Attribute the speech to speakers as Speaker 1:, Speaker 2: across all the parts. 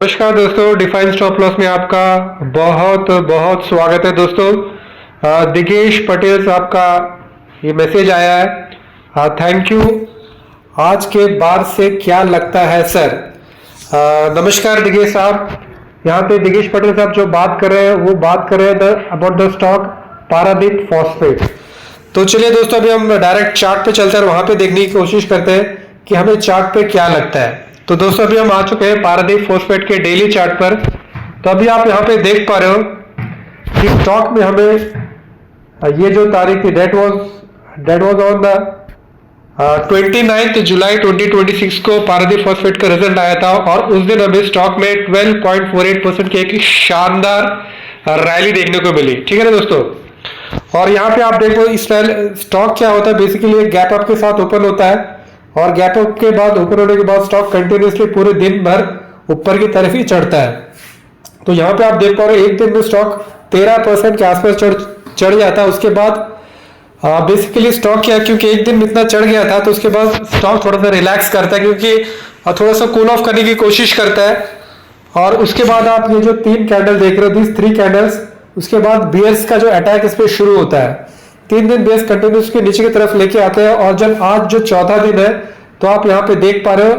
Speaker 1: नमस्कार दोस्तों, define stop loss में आपका बहुत बहुत स्वागत है दोस्तों। दिगेश पटेल साहब का ये मैसेज आया है। Thank you. आज के बाद से क्या लगता है सर? नमस्कार दिगेश साहब। यहाँ पे दिगेश पटेल साहब जो बात कर रहे हैं वो बात कर रहे हैं about the stock Paradip phosphate. तो चलिए दोस्तों, अभी हम डायरेक्ट चार्ट पे चलते हैं और वहां पे देखने की कोशिश करते हैं कि हमें चार्ट पे क्या लगता है। तो दोस्तों, अभी हम आ चुके हैं पारादीप फॉस्फेट के डेली चार्ट पर। तो अभी आप यहाँ पे देख पा रहे हो कि स्टॉक में हमें ये जो तारीख थी डेट वाज ऑन द 29 जुलाई 2026 को पारादीप फॉस्फेट का रिजल्ट आया था और उस दिन हमें स्टॉक में 12.48% की एक शानदार रैली देखने को मिली। ठीक है ना दोस्तों? और यहाँ पे आप देखो इस स्टॉक क्या होता है, बेसिकली एक गैप अप के साथ ओपन होता है और गैप अप के बाद ओपन होने के बाद स्टॉक कंटिन्यूसली पूरे दिन भर ऊपर की तरफ ही चढ़ता है। तो यहाँ पे आप देख पा रहे हो एक दिन में स्टॉक 13% के आसपास चढ़ जाता है। उसके बाद बेसिकली स्टॉक क्या, क्योंकि एक दिन में इतना चढ़ गया था तो उसके बाद स्टॉक थोड़ा सा रिलैक्स करता है, क्योंकि थोड़ा सा कूल ऑफ करने की कोशिश करता है। और उसके बाद आप ये जो तीन कैंडल देख रहे हो, दिस 3 कैंडल्स, उसके बाद बियर्स का जो अटैक इस पे शुरू होता है। 3 दिन बेस कंटिन्यूस के नीचे की तरफ लेके आते हैं और जब आज जो चौथा दिन है तो आप यहाँ पे देख पा रहे हो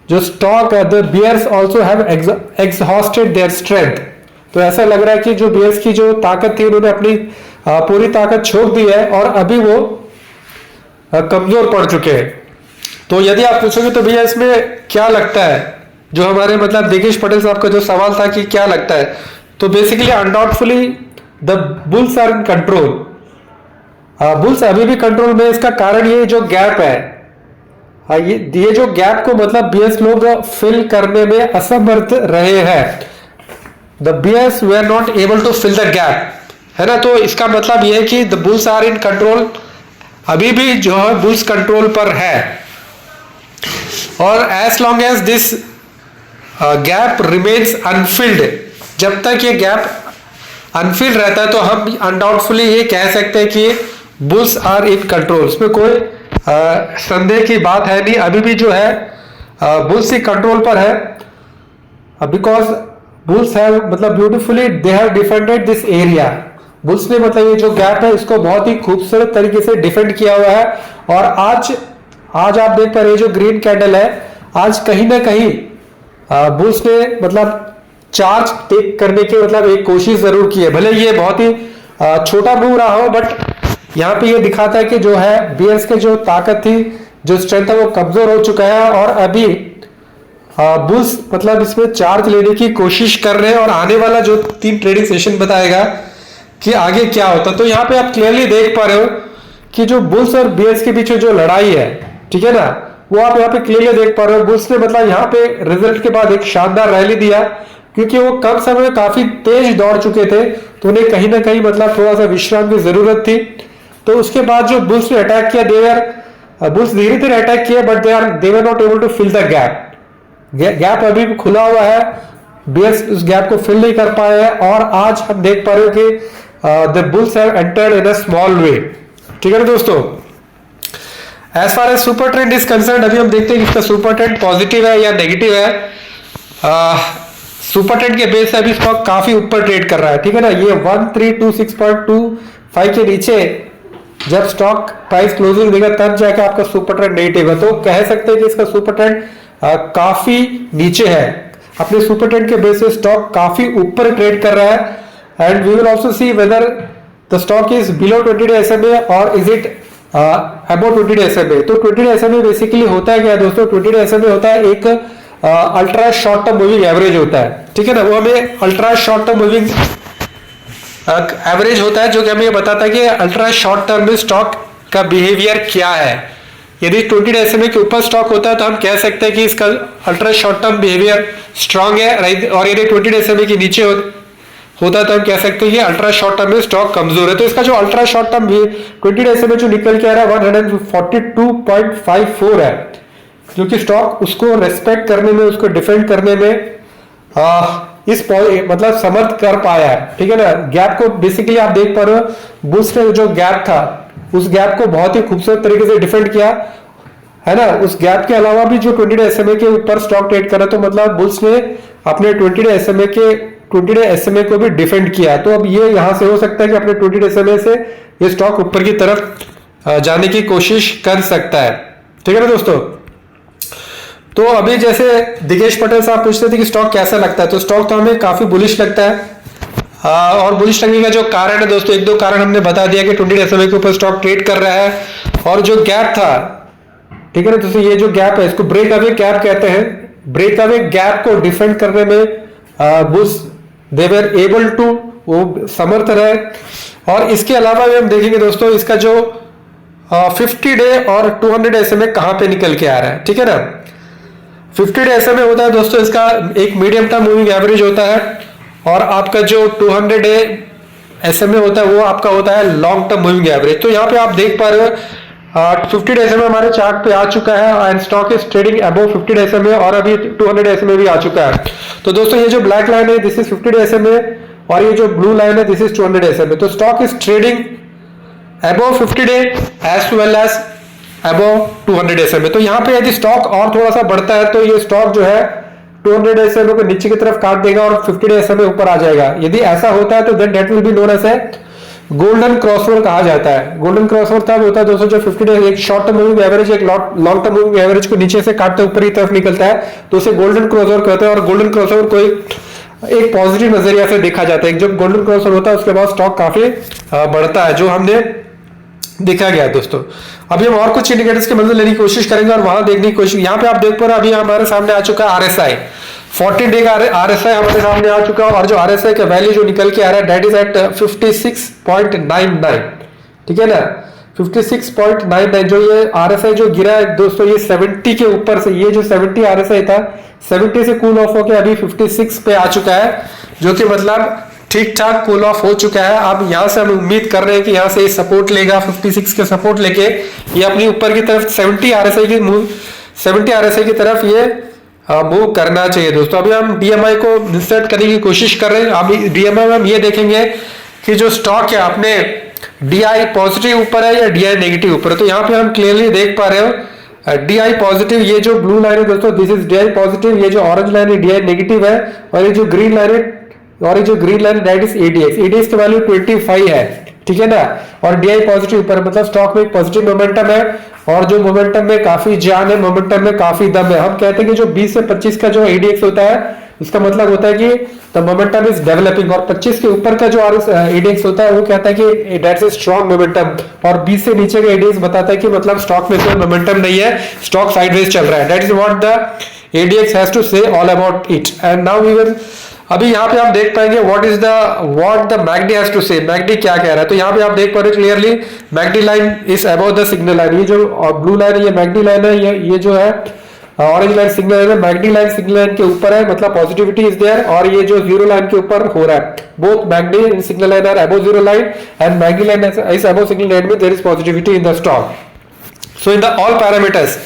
Speaker 1: जो स्टॉक है, the bears also have exhausted their strength. तो ऐसा लग रहा है कि जो बियर्स की जो ताकत थी उन्होंने अपनी पूरी ताकत छोड़ दी है और अभी वो कमजोर पड़ चुके हैं। तो यदि आप पूछोगे तो भैया इसमें क्या लगता है, जो हमारे मतलब दिगेश पटेल साहब का जो सवाल था कि क्या लगता है, तो basically undoubtedly the bulls are in control. Bulls अभी भी कंट्रोल में। इसका कारण ये जो गैप है, ये जो गैप को मतलब बीएस लोग फिल करने में असमर्थ रहे हैं। द बीएस वे are not able to fill the gap, है ना। तो इसका मतलब ये है कि the bulls are in control. अभी भी जो है बुल्स कंट्रोल पर है और as long as this gap remains unfilled, जब तक ये गैप अनफिल्ड रहता है तो हम अनडाउटफुली ये कह सकते हैं कि बुल्स आर इन कंट्रोल। इसमें कोई संदेह की बात है नहीं। अभी भी जो है बुल्स ही कंट्रोल पर है, बिकॉज बुल्स हैव मतलब beautifully they have defended this area. Bulls ने मतलब ये जो गैप है इसको बहुत ही खूबसूरत तरीके से डिफेंड किया हुआ है। और आज आप देख पा रहे जो ग्रीन कैंडल है, आज कहीं ना कहीं बुल्स ने मतलब चार्ज टेक करने की मतलब एक कोशिश जरूर की है। भले ये बहुत ही छोटा मूव रहा हो, बट यहाँ पे ये दिखाता है कि जो है बियर्स के जो ताकत थी, जो स्ट्रेंथ है, वो कमजोर हो चुका है और अभी बुल्स मतलब इसमें चार्ज लेने की कोशिश कर रहे हैं। और आने वाला जो 3 ट्रेडिंग सेशन बताएगा कि आगे क्या होता है। तो यहाँ पे आप क्लियरली देख पा रहे हो कि जो बुल्स और बियर्स के बीच जो लड़ाई है, ठीक है ना, वो आप यहाँ पे क्लियरली देख पा रहे हो। बुल्स ने मतलब यहाँ पे रिजल्ट के बाद एक शानदार रैली दिया, क्योंकि वो कम समय में काफी तेज दौड़ चुके थे तो उन्हें कहीं ना कहीं मतलब थोड़ा सा विश्राम की जरूरत थी। तो उसके बाद जो बुल्स ने अटैक किया, बुल्स धीरे धीरे अटैक किया, but they were not able to fill the gap अभी भी खुला हुआ है। बियर्स उस गैप को फिल नहीं कर पाए हैं और आज हम देख पा रहे हो कि the bulls have entered in a small way. ठीक है ना दोस्तों? As far as super trend is concern, अभी हम देखते हैं कि इसका सुपर ट्रेंड पॉजिटिव है या नेगेटिव है। सुपर ट्रेंड के बेस से अभी स्टॉक काफी ऊपर ट्रेड कर रहा है। ठीक है ना, ये 1326.25 के नीचे जब स्टॉक प्राइस क्लोजिंग देगा तब जाके आपका सुपर ट्रेंड नेगेटिव है। तो कह सकते हैं कि इसका सुपर ट्रेंड काफी नीचे है। अपने सुपर ट्रेंड के बेस से स्टॉक काफी ऊपर ट्रेड कर रहा है and we will also see whether the stock is below 20 day SMA और is it about 20 day SMA। तो 20 डे SMA बेसिकली होता है क्या दोस्तों? 20 डे SMA होता है एक ultra short term moving average होता है। ठीक है ना, वो हमें ultra short term moving average होता है जो कि हमें ये बताता है कि अल्ट्रा शॉर्ट टर्म में स्टॉक का बिहेवियर क्या है। यदि 20 डे SMA के ऊपर स्टॉक होता है तो हम कह सकते हैं कि इसका ultra short term behaviour strong है, और यदि 20 डे SMA के नीचे होता है तो हम कह सकते हैं कि अल्ट्रा शॉर्ट टर्म में स्टॉक कमजोर है। तो इसका जो ultra short term 20 day SMA जो निकल के आ रहा है 142.54 है, जो कि स्टॉक उसको रेस्पेक्ट करने में, उसको डिफेंड करने में इस मतलब समर्थ कर पाया है। ठीक है ना, गैप को बेसिकली आप देख पा रहे हो, बुल्स ने जो गैप था उस गैप को बहुत ही खूबसूरत तरीके से डिफेंड किया, है ना। उस गैप के अलावा भी जो 20 डे SMA के ऊपर स्टॉक ट्रेड करा, तो मतलब बुल्स ने अपने 20 डे SMA को भी डिफेंड किया। तो अब ये यहां से हो सकता है कि अपने 20 डे SMA से ये स्टॉक ऊपर की तरफ जाने की कोशिश कर सकता है। ठीक है ना दोस्तों। तो अभी जैसे दिगेश पटेल साहब पूछते थे कि स्टॉक कैसा लगता है, तो स्टॉक तो हमें काफी बुलिश लगता है। और बुलिश लगने का जो कारण है दोस्तों, एक दो कारण हमने बता दिया कि 20 SMA के ऊपर स्टॉक ट्रेड कर रहा है और जो गैप था, ठीक है ना दोस्तों, ये जो गैप है इसको ब्रेक अवे गैप कहते हैं। ब्रेक अवे गैप को डिफेंड करने में bulls they were able to, वो समर्थ रहे। और इसके अलावा भी हम देखेंगे दोस्तों इसका जो 50 डे और 200 SMA कहां पे निकल के आ रहा है। ठीक है ना, 50 डे SMA होता है दोस्तों, इसका एक मीडियम टर्म मूविंग एवरेज होता है, और आपका जो 200 डे SMA होता है वो आपका होता है लॉन्ग टर्म मूविंग एवरेज। तो यहाँ पे आप देख पा रहे हो 50 डे SMA हमारे चार्ट पे आ चुका है and stock is trading above 50 day SMA, और अभी 200 डे SMA भी आ चुका है। तो दोस्तों ये जो ब्लैक लाइन है दिस इज 50 डे SMA, और ये जो ब्लू लाइन है दिस इज 200 डे SMA। तो stock is trading above 50 day as well as above 200 day SMA। तो यहाँ पे यदि स्टॉक और थोड़ा सा बढ़ता है तो ये स्टॉक जो है 200 डे SMA को नीचे की तरफ काट देगा और 50 डे SMA ऊपर आ जाएगा। यदि ऐसा होता है तो then that will be known as a golden crossover कहा जाता है। गोल्डन क्रॉसओवर तब होता है दोस्तों जो 50 डे एक शॉर्ट टर्म मूविंग एवरेज एक लॉन्ग टर्म मूविंग एवरेज को नीचे से काटते ऊपर की तरफ निकलता है, तो उसे गोल्डन क्रॉसओवर कहते हैं। और गोल्डन क्रॉसओवर को एक पॉजिटिव नजरिया से देखा जाता है। जब गोल्डन क्रॉसओवर होता है उसके बाद स्टॉक काफी बढ़ता है, जो हमने देखा गया दोस्तों। अभी हम और कुछ इंडिकेटर्स की मदद लेने की कोशिश करेंगे और वहां देखने की कोशिश। यहाँ पे आप देख पा रहे हो अभी हमारे सामने आ चुका है RSI 40 डे का RSI हमारे सामने आ चुका है, और जो RSI का वैल्यू जो निकल के आ रहा है दैट इज एट 56.99। ठीक है ना, 56.99। जो ये RSI जो गिरा है दोस्तों ये 70 के ऊपर से, ये जो 70 RSI था 70 से कूल ऑफ होकर अभी 56 पे आ चुका है, जो कि मतलब ठीक ठाक कूल ऑफ हो चुका है। अब यहां से हम उम्मीद कर रहे हैं कि यहां से सपोर्ट लेगा 56 के सपोर्ट लेके ये अपनी ऊपर की तरफ 70 RSI की तरफ ये मूव करना चाहिए दोस्तों। अभी हम DMI को इंसर्ट करने की कोशिश कर रहे हैं। अभी DMI में हम ये देखेंगे कि जो स्टॉक है अपने DI पॉजिटिव ऊपर है या DI नेगेटिव ऊपर है। तो यहाँ पे हम क्लियरली देख पा रहे हो DI पॉजिटिव, ये जो ब्लू लाइन है दोस्तों दिस इज DI पॉजिटिव, ये जो ऑरेंज लाइन है DI नेगेटिव है, और ये जो ग्रीन लाइन है दैट इज ADX की वैल्यू 25 है। ठीक है ना, और DI पॉजिटिव ऊपर, मतलब स्टॉक में एक पॉजिटिव मोमेंटम है, और जो मोमेंटम में काफी जान है, मोमेंटम में काफी दम है। हम कहते हैं कि जो 20 से 25 का जो ADX होता है इसका मतलब होता है कि द मोमेंटम इज डेवलपिंग, और 25 के ऊपर का जो ADX होता है वो कहता है कि दैट्स ए स्ट्रॉन्ग मोमेंटम, और 20 से नीचे का ADX बताता है कि मतलब स्टॉक में कोई मोमेंटम नहीं है, स्टॉक साइडवेज चल रहा है। That is what the ADX has to say all about it. And now we will, अभी यहाँ पे आप देख पाएंगे what the MACD has to say, MACD क्या कह रहा है। तो यहाँ पे आप देख पा रहे हो clearly MACD line is above the signal line. ये जो ब्लू लाइन है ये MACD लाइन है, ये जो है ऑरेंज लाइन सिग्नल लाइन है। MACD लाइन सिग्नल लाइन के ऊपर है, मतलब पॉजिटिविटी इज देयर, और ये जो जीरो लाइन के ऊपर हो रहा है। Both MACD signal line are above zero line and MACD line is above signal line में there is positivity in the stock. So in the all parameters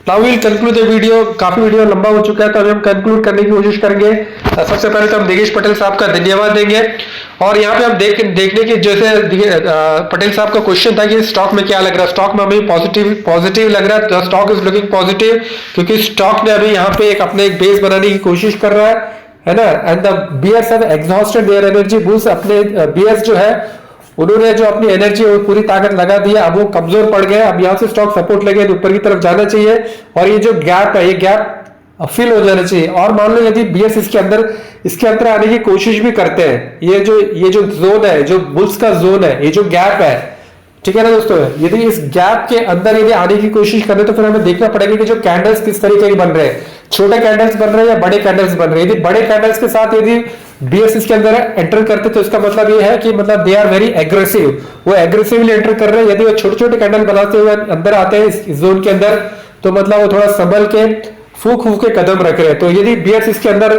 Speaker 1: now we will conclude the video. काफी video लंबा हो चुका है तो अभी हम conclude करने की कोशिश करेंगे। सबसे पहले तो हम दिगेश पटेल साहब का धन्यवाद देंगे, और यहाँ पे हम देखने की जैसे पटेल साहब का क्वेश्चन था कि स्टॉक में क्या लग रहा है, स्टॉक में हमें पॉजिटिव लग रहा है, स्टॉक इज लुकिंग पॉजिटिव, क्योंकि स्टॉक ने अभी यहाँ पे अपने एक बेस बनाने की कोशिश कर रहा है ना। And the bears have exhausted their energy, bulls अपने बियर्स जो है उन्होंने जो अपनी एनर्जी और पूरी ताकत लगा दी है, अब वो कमजोर पड़ गए। अब यहाँ से स्टॉक सपोर्ट लगे तो ऊपर की तरफ जाना चाहिए, और ये जो गैप है ये गैप फिल हो जाना चाहिए। और मान लो यदि बियर्स इसके अंदर आने की कोशिश भी करते हैं, ये जो जोन है, जो बुल्स का जोन है, ये जो गैप है, ठीक है ना दोस्तों, यदि इस गैप के अंदर यदि आने की कोशिश करें तो फिर हमें देखना पड़ेगा कि जो कैंडल्स किस तरीके के बन रहे हैं, छोटे कैंडल्स बन रहे हैं या बड़े कैंडल्स बन रहे हैं। यदि बड़े कैंडल्स के साथ यदि बीएस इसके अंदर एंटर करते तो इसका मतलब ये है कि मतलब दे आर वेरी एग्रेसिव, वो एग्रेसिवली एंटर कर रहे हैं। यदि वो छोटे छोटे कैंडल बनाते हुए अंदर आते हैं इस जोन के अंदर तो मतलब वो थोड़ा संभल के फूक के कदम रख रहे हैं। तो यदि बीएस इसके अंदर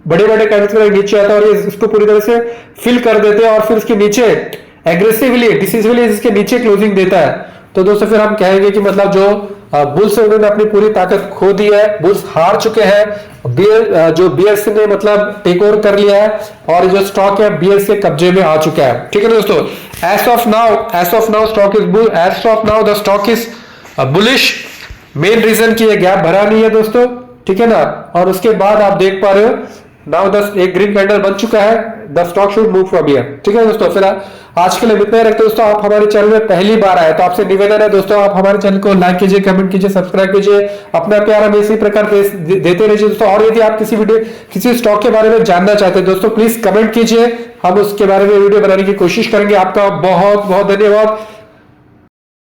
Speaker 1: बड़े बड़े कैंडल्स नीचे आता है और ये इसको पूरी तरह से फिल कर देते हैं और फिर इसके नीचे एग्रेसिवली डिसिसिवली इसके नीचे क्लोजिंग देता है, तो दोस्तों फिर हम कहेंगे कि मतलब जो बुल्स उन्होंने अपनी पूरी ताकत खो दी है, बुल्स हार चुके हैं, जो बीएस ने मतलब टेक ओवर कर लिया है और जो स्टॉक है बीएस के कब्जे में आ चुका है। ठीक है ना दोस्तों, as of now stock is bull, as of now the stock is bullish. Main reason की ये गैप भरा नहीं है दोस्तों, ठीक है ना। और उसके बाद आप देख पा रहे हो नाउ एक ग्रीन कैंडल बन चुका है, the stock should move from here. ठीक है दोस्तों, फिर आज के लिए इतना ही रखते हैं दोस्तों। आप हमारे चैनल में पहली बार आए तो आपसे निवेदन है दोस्तों, आप हमारे चैनल को लाइक कीजिए, कमेंट कीजिए, सब्सक्राइब कीजिए, अपना प्यार हमें इसी प्रकार देते रहिए दोस्तों। और यदि आप किसी स्टॉक के बारे में जानना चाहते हैं दोस्तों, प्लीज कमेंट कीजिए, हम उसके बारे में वीडियो बनाने की कोशिश करेंगे। आपका बहुत बहुत धन्यवाद।